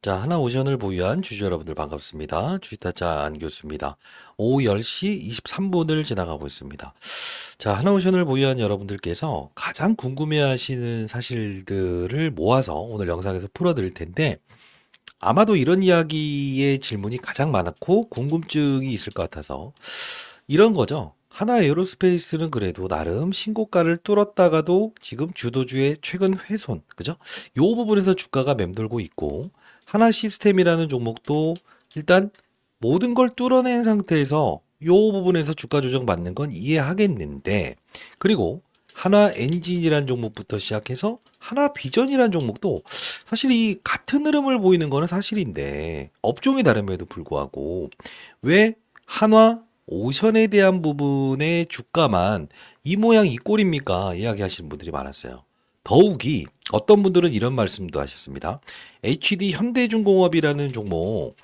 자, 하나오션을 보유한 주주 여러분들 반갑습니다. 주식타짜 안교수입니다. 오후 10시 23분을 지나가고 있습니다. 자, 하나오션을 보유한 여러분들께서 가장 궁금해하시는 사실들을 모아서 오늘 영상에서 풀어드릴 텐데, 아마도 이런 이야기의 질문이 가장 많고 궁금증이 있을 것 같아서 이런 거죠. 하나 에어로스페이스는 그래도 나름 신고가를 뚫었다가도 지금 주도주의 최근 훼손, 그죠? 요 부분에서 주가가 맴돌고 있고, 하나 시스템이라는 종목도 일단 모든 걸 뚫어낸 상태에서 요 부분에서 주가 조정 받는 건 이해하겠는데, 그리고 하나 엔진이란 종목부터 시작해서 하나 비전이란 종목도 사실 이 같은 흐름을 보이는 거는 사실인데, 업종이 다름에도 불구하고 왜 한화 오션에 대한 부분의 주가만 이 모양 이 꼴입니까? 이야기하시는 분들이 많았어요. 더욱이 어떤 분들은 이런 말씀도 하셨습니다. HD 현대중공업이라는 종목,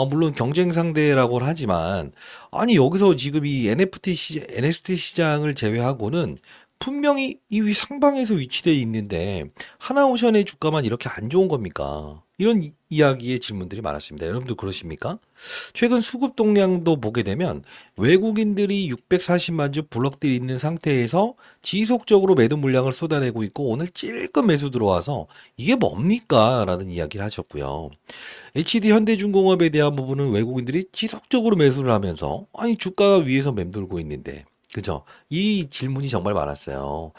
물론 경쟁 상대라고 하지만, 아니, 여기서 지금 이 NFT 시장을 제외하고는 분명히 이 상방에서 위치되어 있는데, 하나오션의 주가만 이렇게 안 좋은 겁니까? 이런 이야기의 질문들이 많았습니다. 여러분도 그러십니까? 최근 수급 동향도 보게 되면 외국인들이 640만 주 블럭들이 있는 상태에서 지속적으로 매도 물량을 쏟아내고 있고, 오늘 찔끔 매수 들어와서 이게 뭡니까? 라는 이야기를 하셨고요. HD 현대중공업에 대한 부분은 외국인들이 지속적으로 매수를 하면서 아니 주가가 위에서 맴돌고 있는데, 그죠? 이 질문이 정말 많았어요.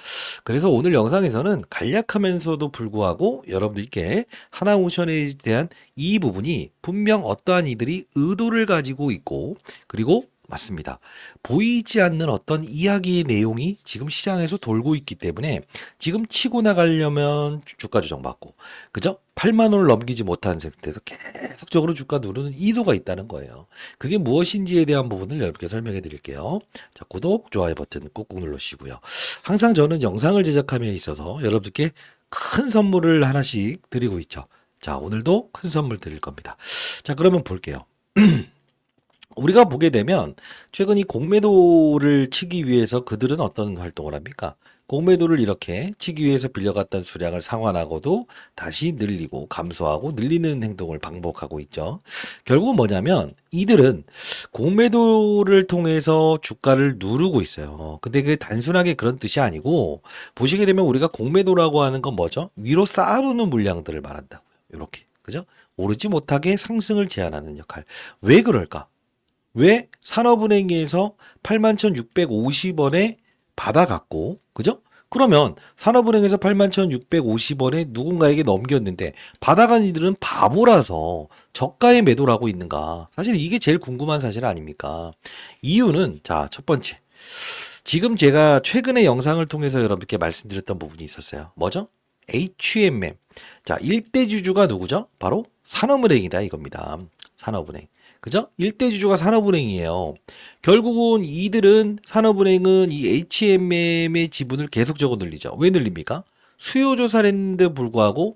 그래서 오늘 영상에서는 간략하면서도 불구하고 여러분들께 하나오션에 대한 이 부분이 분명 어떠한 이들이 의도를 가지고 있고, 그리고 맞습니다. 보이지 않는 어떤 이야기의 내용이 지금 시장에서 돌고 있기 때문에 지금 치고 나가려면 주가 조정받고, 그죠? 8만 원을 넘기지 못한 상태에서 계속적으로 주가 누르는 이유가 있다는 거예요. 그게 무엇인지에 대한 부분을 여러분께 설명해 드릴게요. 자, 구독, 좋아요 버튼 꾹꾹 눌러주시고요. 항상 저는 영상을 제작함에 있어서 여러분들께 큰 선물을 하나씩 드리고 있죠. 자, 오늘도 큰 선물 드릴 겁니다. 자, 그러면 볼게요. 우리가 보게 되면 최근 이 공매도를 치기 위해서 그들은 어떤 활동을 합니까? 공매도를 이렇게 치기 위해서 빌려갔던 수량을 상환하고도 다시 늘리고 감소하고 늘리는 행동을 반복하고 있죠. 결국은 뭐냐면 이들은 공매도를 통해서 주가를 누르고 있어요. 근데 그게 단순하게 그런 뜻이 아니고, 보시게 되면 우리가 공매도라고 하는 건 뭐죠? 위로 쌓아놓는 물량들을 말한다고요. 이렇게. 그죠? 오르지 못하게 상승을 제한하는 역할. 왜 그럴까? 왜 산업은행에서 81,650원에 받아갔고, 그죠? 그러면 산업은행에서 81,650원에 누군가에게 넘겼는데 받아간 이들은 바보라서 저가에 매도를 하고 있는가? 사실 이게 제일 궁금한 사실 아닙니까? 이유는, 자, 첫 번째. 지금 제가 최근에 영상을 통해서 여러분께 말씀드렸던 부분이 있었어요. 뭐죠? HMM. 자, 일대 주주가 누구죠? 바로 산업은행이다 이겁니다. 산업은행. 그죠? 일대 주주가 산업은행이에요. 결국은 이들은 산업은행은 이 HMM의 지분을 계속적으로 늘리죠. 왜 늘립니까? 수요 조사를 했는데 불구하고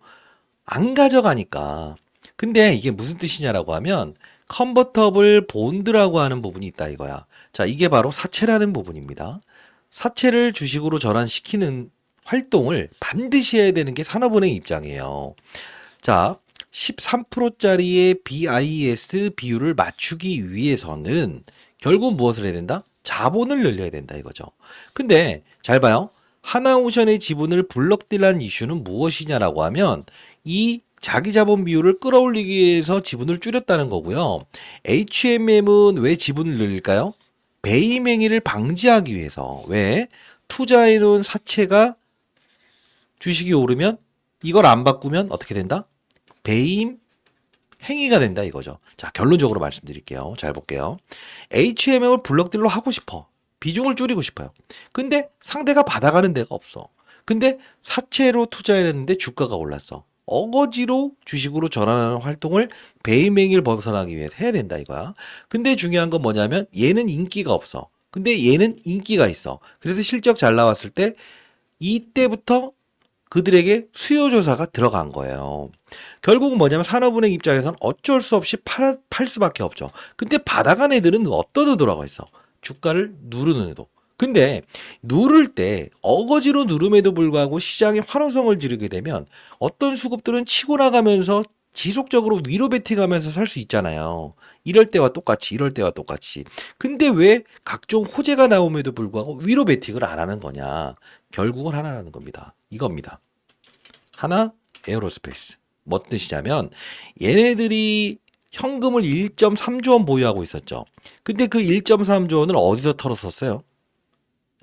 안 가져가니까. 근데 이게 무슨 뜻이냐라고 하면 컨버터블 본드라고 하는 부분이 있다 이거야. 자, 이게 바로 사채라는 부분입니다. 사채를 주식으로 전환시키는 활동을 반드시 해야 되는 게 산업은행 입장이에요. 자, 13%짜리의 BIS 비율을 맞추기 위해서는 결국 무엇을 해야 된다? 자본을 늘려야 된다 이거죠. 근데 잘 봐요. 하나오션의 지분을 블럭딜한 이슈는 무엇이냐라고 하면 이 자기 자본 비율을 끌어올리기 위해서 지분을 줄였다는 거고요. HMM은 왜 지분을 늘릴까요? 배임 행위를 방지하기 위해서. 왜? 투자해 놓은 사채가 주식이 오르면 이걸 안 바꾸면 어떻게 된다? 배임 행위가 된다 이거죠. 자, 결론적으로 말씀드릴게요. 잘 볼게요. HMM을 블럭딜로 하고 싶어. 비중을 줄이고 싶어요. 근데 상대가 받아가는 데가 없어. 근데 사채로 투자를 했는데 주가가 올랐어. 어거지로 주식으로 전환하는 활동을 배임 행위를 벗어나기 위해서 해야 된다 이거야. 근데 중요한 건 뭐냐면 얘는 인기가 없어. 근데 얘는 인기가 있어. 그래서 실적 잘 나왔을 때 이때부터 그들에게 수요조사가 들어간 거예요. 결국은 뭐냐면 산업은행 입장에서는 어쩔 수 없이 팔 수밖에 없죠. 근데 받아간 애들은 어떤 의도라고 했어? 주가를 누르는 의도. 근데 누를 때 어거지로 누름에도 불구하고 시장에 환호성을 지르게 되면 어떤 수급들은 치고 나가면서 지속적으로 위로 베팅하면서 살 수 있잖아요. 이럴 때와 똑같이, 이럴 때와 똑같이. 근데 왜 각종 호재가 나옴에도 불구하고 위로 베팅을 안 하는 거냐? 결국은 하나라는 겁니다. 이겁니다. 하나 에어로스페이스. 뭐 뜻이냐면 얘네들이 현금을 1.3조 원 보유하고 있었죠. 근데 그 1.3조 원을 어디서 털었었어요?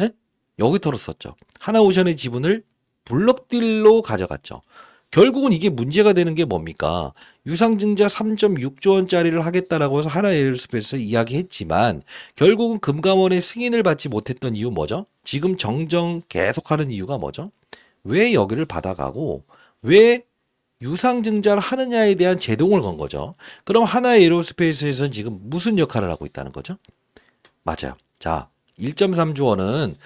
예? 여기 털었었죠. 하나오션의 지분을 블록딜로 가져갔죠. 결국은 이게 문제가 되는 게 뭡니까? 유상증자 3.6조 원짜리를 하겠다라고 해서 하나에어로스페이스에서 이야기했지만 결국은 금감원의 승인을 받지 못했던 이유 뭐죠? 지금 정정 계속하는 이유가 뭐죠? 왜 여기를 받아가고 왜 유상증자를 하느냐에 대한 제동을 건 거죠. 그럼 하나에어로스페이스에서는 지금 무슨 역할을 하고 있다는 거죠? 맞아요. 자, 1.3조 원은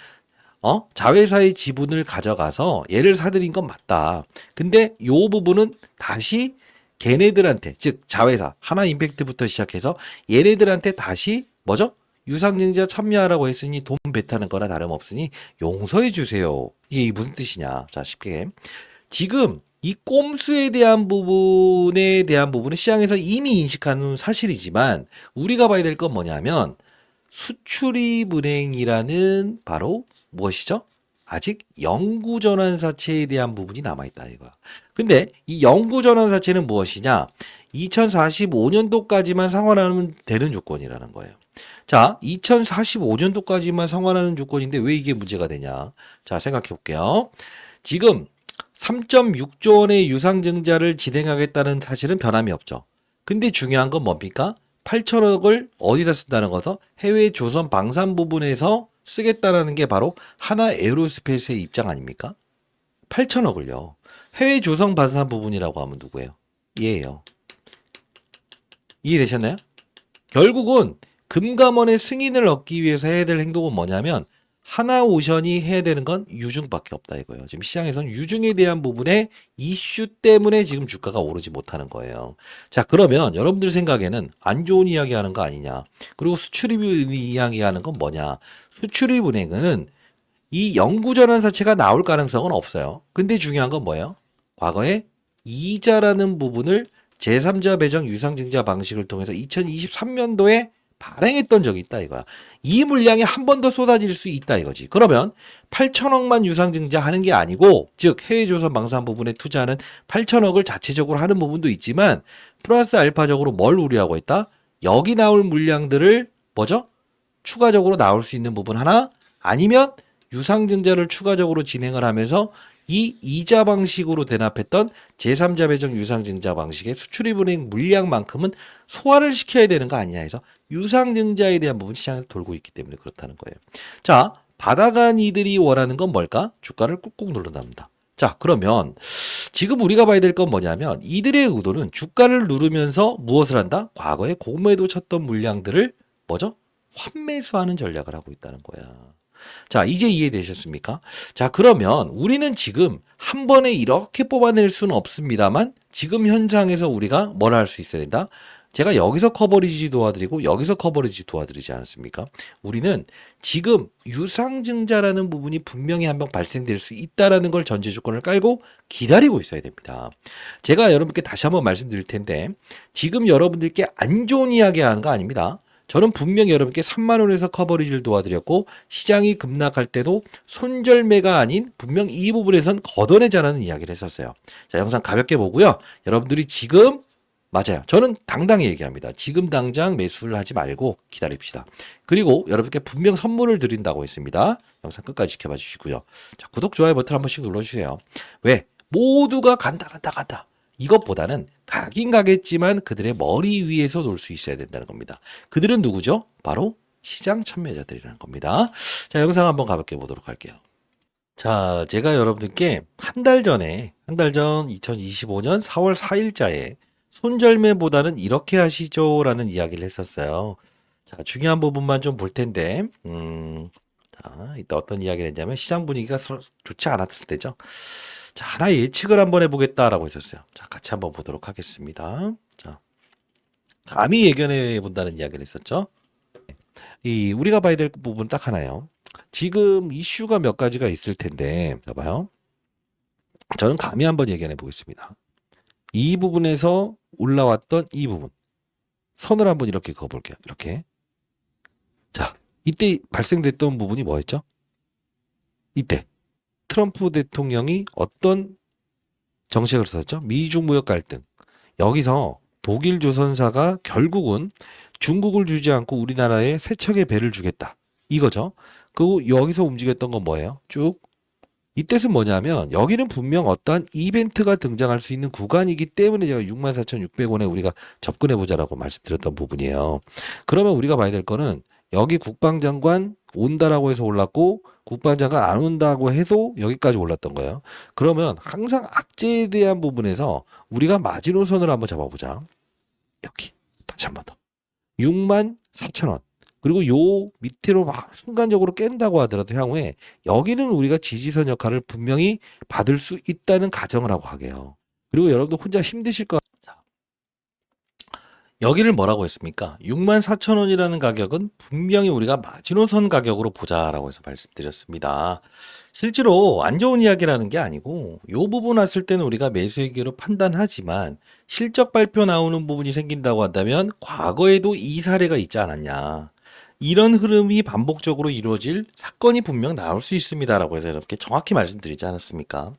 자회사의 지분을 가져가서 얘를 사들인 건 맞다. 근데 요 부분은 다시 걔네들한테, 즉 자회사 하나임팩트부터 시작해서 얘네들한테 다시 뭐죠? 유상증자 참여하라고 했으니 돈 뱉하는 거나 다름없으니 용서해 주세요. 이게 무슨 뜻이냐? 자, 쉽게 지금 이 꼼수에 대한 부분은 시장에서 이미 인식하는 사실이지만 우리가 봐야 될 건 뭐냐면 수출입은행이라는 바로 무엇이죠? 아직 영구전환사채에 대한 부분이 남아있다 이거야. 근데 이 영구전환사채는 무엇이냐? 2045년도까지만 상환하면 되는 조건이라는 거예요. 자, 2045년도까지만 상환하는 조건인데 왜 이게 문제가 되냐? 자, 생각해 볼게요. 지금 3.6조 원의 유상증자를 진행하겠다는 사실은 변함이 없죠. 근데 중요한 건 뭡니까? 8천억을 어디다 쓴다는 거죠? 해외 조선 방산 부분에서 쓰겠다라는 게 바로 하나 에어로스페이스의 입장 아닙니까? 8천억을요. 해외 조선 방산 부분이라고 하면 누구예요? 얘예요. 이해되셨나요? 결국은 금감원의 승인을 얻기 위해서 해야 될 행동은 뭐냐면 하나오션이 해야 되는 건 유증밖에 없다 이거예요. 지금 시장에서는 유증에 대한 부분에 이슈 때문에 지금 주가가 오르지 못하는 거예요. 자, 그러면 여러분들 생각에는 안 좋은 이야기 하는 거 아니냐? 그리고 수출입 이야기 하는 건 뭐냐? 수출입은행은 이 영구전환사채가 나올 가능성은 없어요. 근데 중요한 건 뭐예요? 과거에 이자라는 부분을 제3자 배정 유상증자 방식을 통해서 2023년도에 발행했던 적이 있다 이거야. 이 물량이 한 번 더 쏟아질 수 있다 이거지. 그러면 8천억만 유상증자하는 게 아니고 즉 해외조선 방산 부분에 투자하는 8천억을 자체적으로 하는 부분도 있지만 플러스 알파적으로 뭘 우려하고 있다? 여기 나올 물량들을 뭐죠? 추가적으로 나올 수 있는 부분 하나 아니면 유상증자를 추가적으로 진행을 하면서 이 이자 방식으로 대납했던 제3자 배정 유상증자 방식의 수출입은행 물량만큼은 소화를 시켜야 되는 거 아니냐 해서 유상증자에 대한 부분 시장에서 돌고 있기 때문에 그렇다는 거예요. 자, 받아간 이들이 원하는 건 뭘까? 주가를 꾹꾹 눌러납니다. 자, 그러면 지금 우리가 봐야 될 건 뭐냐면 이들의 의도는 주가를 누르면서 무엇을 한다? 과거에 공매도 쳤던 물량들을 뭐죠? 환매수하는 전략을 하고 있다는 거야. 자, 이제 이해되셨습니까? 자, 그러면 우리는 지금 한 번에 이렇게 뽑아낼 수는 없습니다만 지금 현상에서 우리가 뭘 할 수 있어야 된다? 제가 여기서 커버리지 도와드리고 여기서 커버리지 도와드리지 않았습니까? 우리는 지금 유상증자라는 부분이 분명히 한번 발생될 수 있다라는 걸 전제 조건을 깔고 기다리고 있어야 됩니다. 제가 여러분께 다시 한번 말씀드릴 텐데 지금 여러분들께 안 좋은 이야기 하는 거 아닙니다. 저는 분명히 여러분께 3만 원에서 커버리지를 도와드렸고 시장이 급락할 때도 손절매가 아닌 분명 이 부분에선 걷어내자라는 이야기를 했었어요. 자, 영상 가볍게 보고요. 여러분들이 지금 맞아요. 저는 당당히 얘기합니다. 지금 당장 매수를 하지 말고 기다립시다. 그리고 여러분께 분명 선물을 드린다고 했습니다. 영상 끝까지 지켜봐 주시고요. 자, 구독, 좋아요 버튼 한 번씩 눌러주세요. 왜? 모두가 간다. 이것보다는 가긴 가겠지만 그들의 머리 위에서 놀 수 있어야 된다는 겁니다. 그들은 누구죠? 바로 시장 참여자들이라는 겁니다. 자, 영상 한번 가볍게 보도록 할게요. 자, 제가 여러분들께 한 달 전 2025년 4월 4일자에 손절매보다는 이렇게 하시죠 라는 이야기를 했었어요. 자, 중요한 부분만 좀 볼 텐데 자, 이따 어떤 이야기를 했냐면 시장 분위기가 좋지 않았을 때죠. 자, 하나의 예측을 한번 해보겠다라고 했었어요. 자, 같이 한번 보도록 하겠습니다. 자, 감히 예견해 본다는 이야기를 했었죠. 우리가 봐야 될 부분 딱 하나예요. 지금 이슈가 몇 가지가 있을 텐데, 봐봐요. 저는 감히 한번 예견해 보겠습니다. 이 부분에서 올라왔던 이 부분. 선을 한번 이렇게 그어볼게요. 이렇게. 자, 이때 발생됐던 부분이 뭐였죠? 이때 트럼프 대통령이 어떤 정책을 썼죠? 미중 무역 갈등. 여기서 독일 조선사가 결국은 중국을 주지 않고 우리나라에 세 척의 배를 주겠다. 이거죠. 그리고 여기서 움직였던 건 뭐예요? 쭉. 이 뜻은 뭐냐면 여기는 분명 어떠한 이벤트가 등장할 수 있는 구간이기 때문에 제가 64,600원에 우리가 접근해보자라고 말씀드렸던 부분이에요. 그러면 우리가 봐야 될 거는 여기 국방장관 온다라고 해서 올랐고 국방장관 안 온다고 해서 여기까지 올랐던 거예요. 그러면 항상 악재에 대한 부분에서 우리가 마지노선을 한번 잡아보자. 여기 다시 한 번 더. 64,000원. 그리고 요 밑으로 막 순간적으로 깬다고 하더라도 향후에 여기는 우리가 지지선 역할을 분명히 받을 수 있다는 가정을 하고 하게요. 그리고 여러분도 혼자 힘드실 거. 여기를 뭐라고 했습니까? 64,000원이라는 가격은 분명히 우리가 마지노선 가격으로 보자라고 해서 말씀드렸습니다. 실제로 안 좋은 이야기라는 게 아니고 이 부분 왔을 때는 우리가 매수의 기회로 판단하지만 실적 발표 나오는 부분이 생긴다고 한다면 과거에도 이 사례가 있지 않았냐. 이런 흐름이 반복적으로 이루어질 사건이 분명 나올 수 있습니다라고 해서 이렇게 정확히 말씀드리지 않았습니까?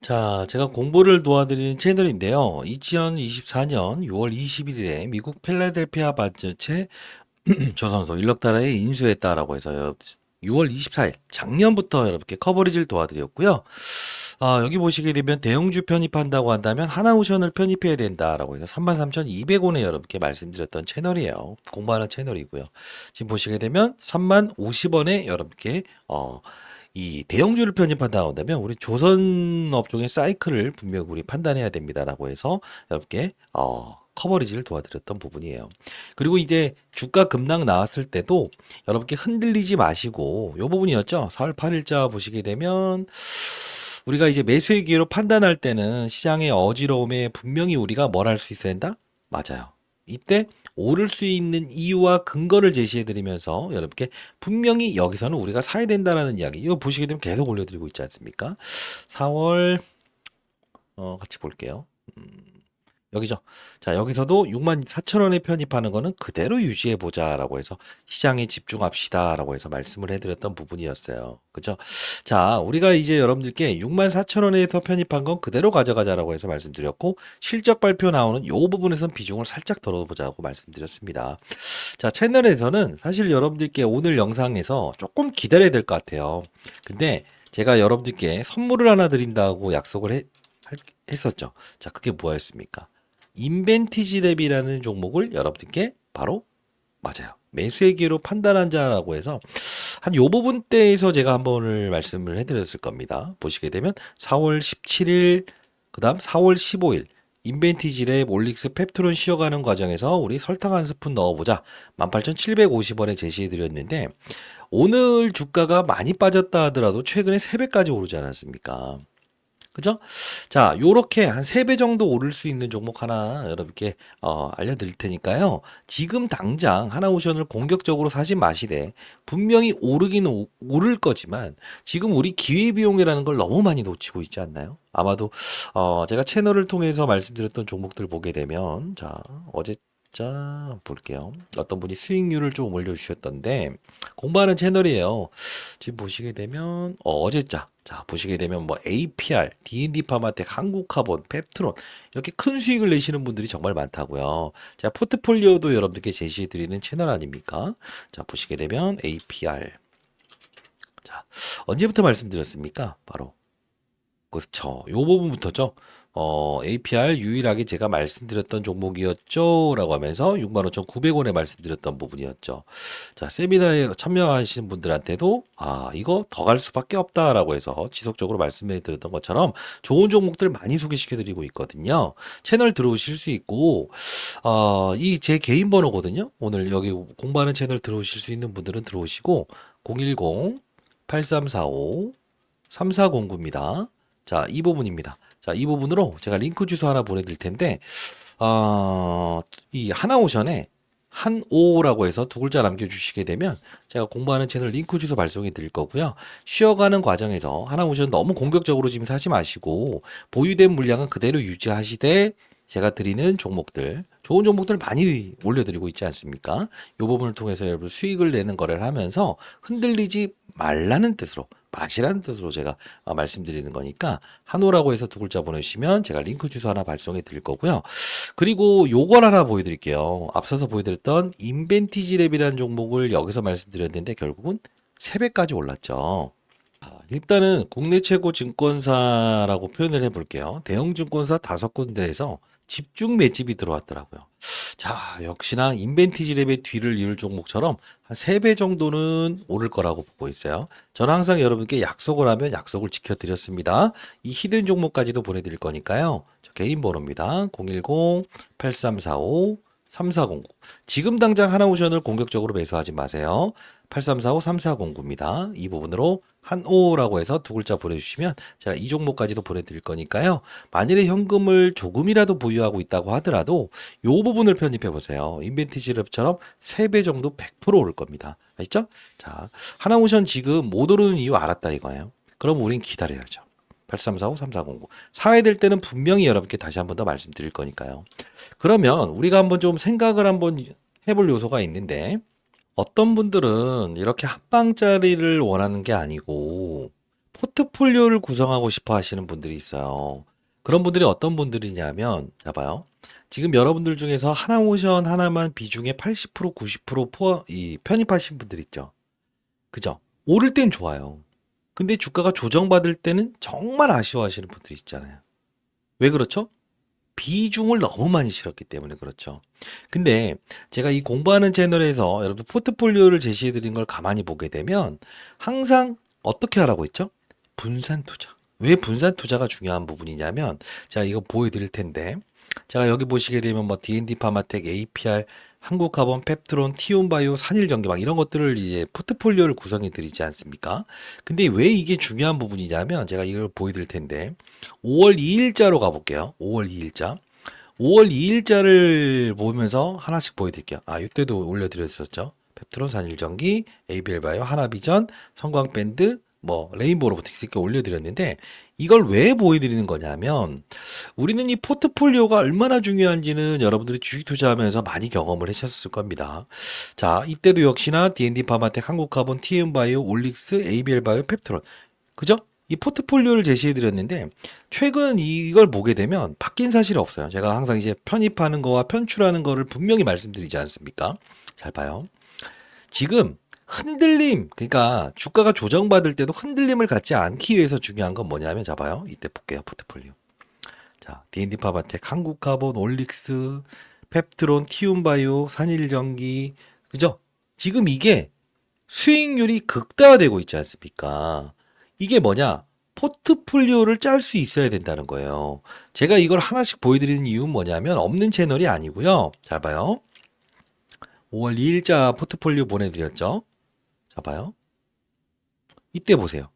자, 제가 공부를 도와드리는 채널인데요. 2024년 6월 21일에 미국 필라델피아 반도체 조선소 인력달러에 인수했다라고 해서 6월 24일 작년부터 여러분께 커버리지를 도와드렸고요. 여기 보시게 되면 대형주 편입한다고 한다면 하나오션을 편입해야 된다라고 해서 33,200원에 여러분께 말씀드렸던 채널이에요. 공부하는 채널이고요. 지금 보시게 되면 30,050원에 여러분께 이 대형주를 편입한다고 한다면 우리 조선 업종의 사이클을 분명 우리 판단해야 됩니다라고 해서 여러분께 커버리지를 도와드렸던 부분이에요. 그리고 이제 주가 급락 나왔을 때도 여러분께 흔들리지 마시고 요 부분이었죠. 4월 8일자 보시게 되면 우리가 이제 매수의 기회로 판단할 때는 시장의 어지러움에 분명히 우리가 뭘 할 수 있어야 된다? 맞아요. 이때 오를 수 있는 이유와 근거를 제시해 드리면서 여러분께 분명히 여기서는 우리가 사야 된다라는 이야기 이거 보시게 되면 계속 올려드리고 있지 않습니까? 4월 같이 볼게요. 여기죠. 자, 여기서도 64,000원에 편입하는 거는 그대로 유지해 보자라고 해서 시장에 집중합시다라고 해서 말씀을 해드렸던 부분이었어요. 그죠? 자, 우리가 이제 여러분들께 64,000원에서 편입한 건 그대로 가져가자라고 해서 말씀드렸고 실적 발표 나오는 요 부분에선 비중을 살짝 덜어보자고 말씀드렸습니다. 자, 채널에서는 사실 여러분들께 오늘 영상에서 조금 기다려야 될 것 같아요. 근데 제가 여러분들께 선물을 하나 드린다고 약속을 했었죠. 자, 그게 뭐였습니까? 인벤티지 랩이라는 종목을 여러분들께 바로 맞아요. 매수의 기회로 판단한 자라고 해서 한 요 부분 때에서 제가 한 번을 말씀을 해드렸을 겁니다. 보시게 되면 4월 17일, 그 다음 4월 15일 인벤티지 랩 올릭스 펩트론 쉬어가는 과정에서 우리 설탕 한 스푼 넣어보자 18,750원에 제시해드렸는데 오늘 주가가 많이 빠졌다 하더라도 최근에 3배까지 오르지 않았습니까? 그죠? 자, 요렇게 한 3배 정도 오를 수 있는 종목 하나 여러분께 알려드릴 테니까요. 지금 당장 하나오션을 공격적으로 사지 마시되 분명히 오르긴 오를 거지만 지금 우리 기회비용이라는 걸 너무 많이 놓치고 있지 않나요? 아마도 제가 채널을 통해서 말씀드렸던 종목들 보게 되면 자, 어제 자 볼게요. 어떤 분이 수익률을 좀 올려주셨던데 공부하는 채널이에요. 지금 보시게 되면 어제자 자 보시게 되면 뭐 APR, D&D 파마텍, 한국카본, 펩트론 이렇게 큰 수익을 내시는 분들이 정말 많다고요. 제가 포트폴리오도 여러분들께 제시해드리는 채널 아닙니까? 자 보시게 되면 APR 자 언제부터 말씀드렸습니까? 바로 그렇죠. 요 부분부터죠. APR 유일하게 제가 말씀드렸던 종목이었죠. 라고 하면서 65,900원에 말씀드렸던 부분이었죠. 자, 세미나에 참여하시는 분들한테도 이거 더 갈 수밖에 없다라고 해서 지속적으로 말씀해 드렸던 것처럼 좋은 종목들 많이 소개시켜 드리고 있거든요. 채널 들어오실 수 있고 이 제 개인 번호거든요. 오늘 여기 공부하는 채널 들어오실 수 있는 분들은 들어오시고 010-8345-3409입니다. 자, 이 부분입니다. 자, 이 부분으로 제가 링크 주소 하나 보내드릴 텐데, 이 하나오션에 한오라고 해서 두 글자 남겨주시게 되면 제가 공부하는 채널 링크 주소 발송해 드릴 거고요. 쉬어가는 과정에서 하나오션 너무 공격적으로 지금 사지 마시고 보유된 물량은 그대로 유지하시되 제가 드리는 종목들, 좋은 종목들 많이 올려드리고 있지 않습니까? 이 부분을 통해서 여러분 수익을 내는 거래를 하면서 흔들리지 말라는 뜻으로, 마시라는 뜻으로 제가 말씀드리는 거니까 한호라고 해서 두 글자 보내주시면 제가 링크 주소 하나 발송해 드릴 거고요. 그리고 요걸 하나 보여드릴게요. 앞서서 보여드렸던 인벤티지 랩이라는 종목을 여기서 말씀드렸는데 결국은 3배까지 올랐죠. 일단은 국내 최고 증권사라고 표현을 해볼게요. 대형 증권사 5군데에서 집중 매집이 들어왔더라고요. 자, 역시나 인벤티지 랩의 뒤를 이을 종목처럼 한 3배 정도는 오를 거라고 보고 있어요. 저는 항상 여러분께 약속을 하면 약속을 지켜드렸습니다. 이 히든 종목까지도 보내드릴 거니까요. 저 개인 번호입니다. 010-8345-3409. 지금 당장 하나오션을 공격적으로 매수하지 마세요. 8345-3409입니다. 이 부분으로 한오라고 해서 두 글자 보내주시면 제가 이 종목까지도 보내드릴 거니까요. 만일에 현금을 조금이라도 보유하고 있다고 하더라도 이 부분을 편입해 보세요. 인벤티지 랩처럼 3배 정도 100% 오를 겁니다. 아시죠? 자, 하나오션 지금 못 오르는 이유 알았다 이거예요. 그럼 우린 기다려야죠. 8345-3409. 사야 될 때는 분명히 여러분께 다시 한 번 더 말씀드릴 거니까요. 그러면 우리가 한번 좀 생각을 한번 해볼 요소가 있는데 어떤 분들은 이렇게 한 방짜리를 원하는 게 아니고 포트폴리오를 구성하고 싶어 하시는 분들이 있어요. 그런 분들이 어떤 분들이냐면, 자 봐요. 지금 여러분들 중에서 하나오션 하나만 비중에 80% 90% 편입하신 분들 있죠. 그죠? 오를 땐 좋아요. 근데 주가가 조정받을 때는 정말 아쉬워하시는 분들이 있잖아요. 왜 그렇죠? 비중을 너무 많이 실었기 때문에 그렇죠. 근데 제가 이 공부하는 채널에서 여러분 포트폴리오를 제시해 드린 걸 가만히 보게 되면 항상 어떻게 하라고 했죠? 분산 투자. 왜 분산 투자가 중요한 부분이냐면 제가 이거 보여드릴 텐데 제가 여기 보시게 되면 뭐 D&D 파마텍, APR, 한국카본, 펩트론, 티움바이오, 산일전기 막 이런 것들을 이제 포트폴리오를 구성해 드리지 않습니까? 근데 왜 이게 중요한 부분이냐면 제가 이걸 보여드릴 텐데 5월 2일자로 가볼게요. 5월 2일자. 5월 2일자를 보면서 하나씩 보여드릴게요. 아, 이때도 올려드렸었죠. 펩트론, 산일전기, ABL바이오, 하나비전, 성광밴드, 뭐 레인보우 로보틱스 이렇게 올려드렸는데 이걸 왜 보여드리는 거냐면 우리는 이 포트폴리오가 얼마나 중요한지는 여러분들이 주식 투자하면서 많이 경험을 하셨을 겁니다. 자, 이때도 역시나 D&D 파마텍, 한국카본, TM바이오, 올릭스, ABL바이오, 펩트론. 그죠? 이 포트폴리오를 제시해 드렸는데 최근 이걸 보게 되면 바뀐 사실이 없어요. 제가 항상 이제 편입하는 거와 편출하는 거를 분명히 말씀드리지 않습니까? 잘 봐요. 지금 흔들림, 그러니까 주가가 조정받을 때도 흔들림을 갖지 않기 위해서 중요한 건 뭐냐면 잡아요. 이때 볼게요. 포트폴리오. 자, D&D 파바텍, 한국카본, 올릭스, 펩트론, 티움바이오, 산일전기. 그죠? 지금 이게 수익률이 극대화되고 있지 않습니까? 이게 뭐냐? 포트폴리오를 짤 수 있어야 된다는 거예요. 제가 이걸 하나씩 보여드리는 이유는 뭐냐면 없는 채널이 아니고요. 잘 봐요. 5월 2일자 포트폴리오 보내드렸죠. 자 봐요. 이때 보세요.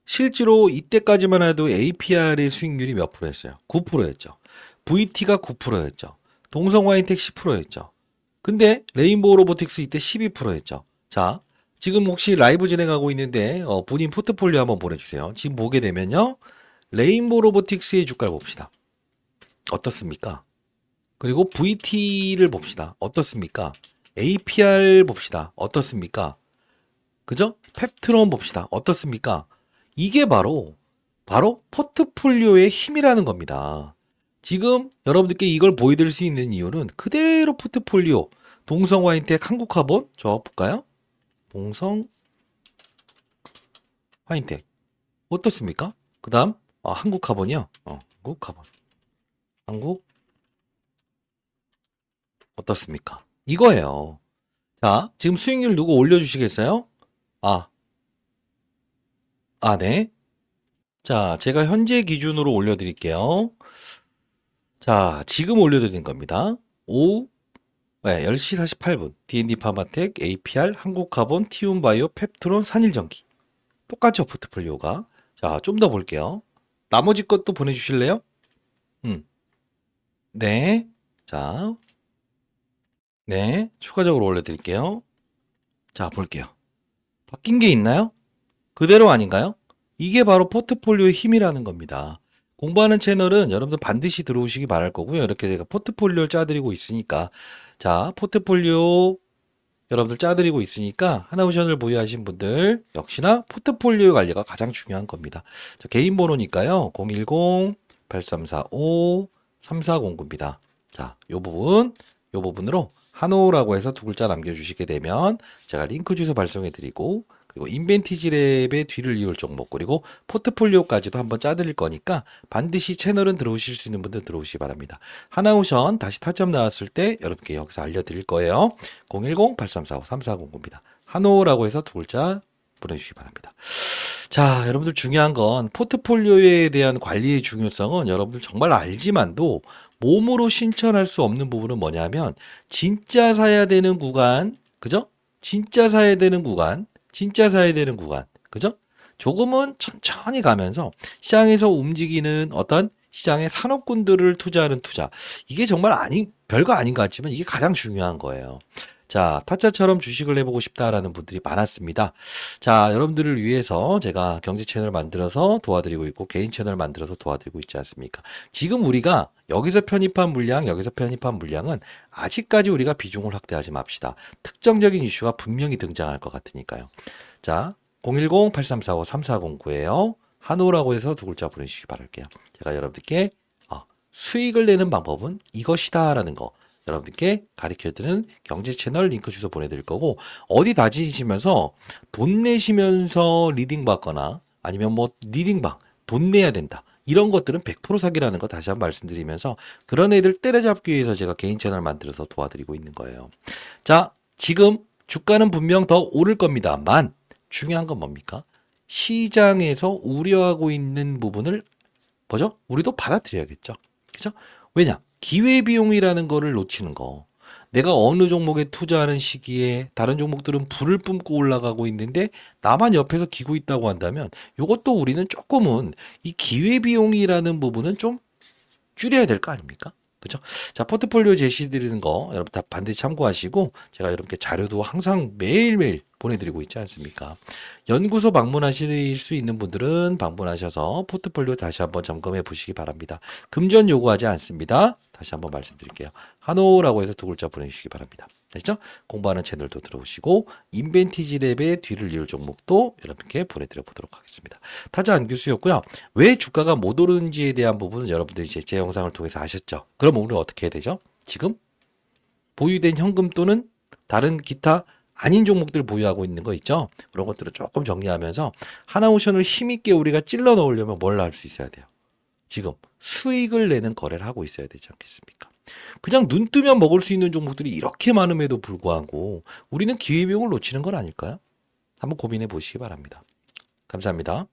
실제로 이때까지만 해도 APR의 수익률이 몇 프로였어요? 9%였죠. VT가 9%였죠. 동성화인텍 10%였죠. 근데 레인보우 로보틱스 이때 12%였죠. 자, 지금 혹시 라이브 진행하고 있는데 본인 포트폴리오 한번 보내주세요. 지금 보게 되면요. 레인보우 로보틱스의 주가를 봅시다. 어떻습니까? 그리고 VT를 봅시다. 어떻습니까? APR 봅시다. 어떻습니까? 그죠? 펩트론 봅시다. 어떻습니까? 이게 바로 포트폴리오의 힘이라는 겁니다. 지금 여러분들께 이걸 보여드릴 수 있는 이유는 그대로 포트폴리오 동성화인텍 한국카본 저 볼까요? 동성화인텍 어떻습니까? 그 다음 한국카본이요. 한국카본 한국 어떻습니까? 이거예요. 자, 지금 수익률 누구 올려주시겠어요? 아, 네. 자, 제가 현재 기준으로 올려드릴게요. 자, 지금 올려드린 겁니다. 오후 10시 48분. D&D 파마텍, APR, 한국카본, 티움바이오, 펩트론, 산일전기. 똑같죠, 포트폴리오가. 자, 좀 더 볼게요. 나머지 것도 보내주실래요? 네. 자, 네. 추가적으로 올려드릴게요. 자, 볼게요. 바뀐 게 있나요? 그대로 아닌가요? 이게 바로 포트폴리오의 힘이라는 겁니다. 공부하는 채널은 여러분들 반드시 들어오시기 바랄 거고요. 이렇게 제가 포트폴리오를 짜드리고 있으니까. 자, 포트폴리오 여러분들 짜드리고 있으니까 하나오션을 보유하신 분들 역시나 포트폴리오 관리가 가장 중요한 겁니다. 자, 개인 번호니까요. 010-8345-3409입니다. 자, 요 부분으로 한호라고 해서 두 글자 남겨주시게 되면 제가 링크 주소 발송해 드리고 그리고 인벤티지 랩의 뒤를 이을 종목 그리고 포트폴리오까지도 한번 짜드릴 거니까 반드시 채널은 들어오실 수 있는 분들 들어오시기 바랍니다. 하나오션 다시 타점 나왔을 때 여러분께 여기서 알려드릴 거예요. 010-8345-3409입니다. 한호라고 해서 두 글자 보내주시기 바랍니다. 자, 여러분들 중요한 건 포트폴리오에 대한 관리의 중요성은 여러분들 정말 알지만도 몸으로 실천할 수 없는 부분은 뭐냐면 진짜 사야 되는 구간, 그죠? 진짜 사야 되는 구간, 그죠? 조금은 천천히 가면서 시장에서 움직이는 어떤 시장의 산업군들을 투자하는 투자. 이게 정말 별거 아닌 것 같지만 이게 가장 중요한 거예요. 자, 타짜처럼 주식을 해보고 싶다라는 분들이 많았습니다. 자, 여러분들을 위해서 제가 경제 채널 만들어서 도와드리고 있고 개인 채널 만들어서 도와드리고 있지 않습니까? 지금 우리가 여기서 편입한 물량은 아직까지 우리가 비중을 확대하지 맙시다. 특정적인 이슈가 분명히 등장할 것 같으니까요. 자, 010-8345-3409예요. 한호라고 해서 두 글자 보내주시기 바랄게요. 제가 여러분들께 수익을 내는 방법은 이것이다라는 거 여러분들께 가르쳐드리는 경제 채널 링크 주소 보내드릴 거고 어디 다니시면서 돈 내시면서 리딩 받거나 아니면 뭐 리딩방 돈 내야 된다. 이런 것들은 100% 사기라는 거 다시 한번 말씀드리면서 그런 애들 때려잡기 위해서 제가 개인 채널 만들어서 도와드리고 있는 거예요. 자, 지금 주가는 분명 더 오를 겁니다만 중요한 건 뭡니까? 시장에서 우려하고 있는 부분을 뭐죠? 우리도 받아들여야겠죠. 그죠? 왜냐? 기회비용이라는 거를 놓치는 거. 내가 어느 종목에 투자하는 시기에 다른 종목들은 불을 뿜고 올라가고 있는데 나만 옆에서 기고 있다고 한다면 이것도 우리는 조금은 이 기회비용이라는 부분은 좀 줄여야 될 거 아닙니까? 그죠? 자, 포트폴리오 제시드리는 거 여러분 다 반드시 참고하시고 제가 여러분께 자료도 항상 매일매일 보내드리고 있지 않습니까? 연구소 방문하실 수 있는 분들은 방문하셔서 포트폴리오 다시 한번 점검해 보시기 바랍니다. 금전 요구하지 않습니다. 다시 한번 말씀드릴게요. 한호라고 해서 두 글자 보내주시기 바랍니다. 아시죠? 공부하는 채널도 들어오시고 인벤티지 랩의 뒤를 이을 종목도 여러분께 보내드려 보도록 하겠습니다. 타자 안규수였고요. 왜 주가가 못 오르는지에 대한 부분은 여러분들이 이제 제 영상을 통해서 아셨죠? 그럼 우리는 어떻게 해야 되죠? 지금 보유된 현금 또는 다른 기타 아닌 종목들 보유하고 있는 거 있죠? 그런 것들을 조금 정리하면서 하나오션을 힘있게 우리가 찔러 넣으려면 뭘 할 수 있어야 돼요? 지금 수익을 내는 거래를 하고 있어야 되지 않겠습니까? 그냥 눈 뜨면 먹을 수 있는 종목들이 이렇게 많음에도 불구하고 우리는 기회비용을 놓치는 건 아닐까요? 한번 고민해 보시기 바랍니다. 감사합니다.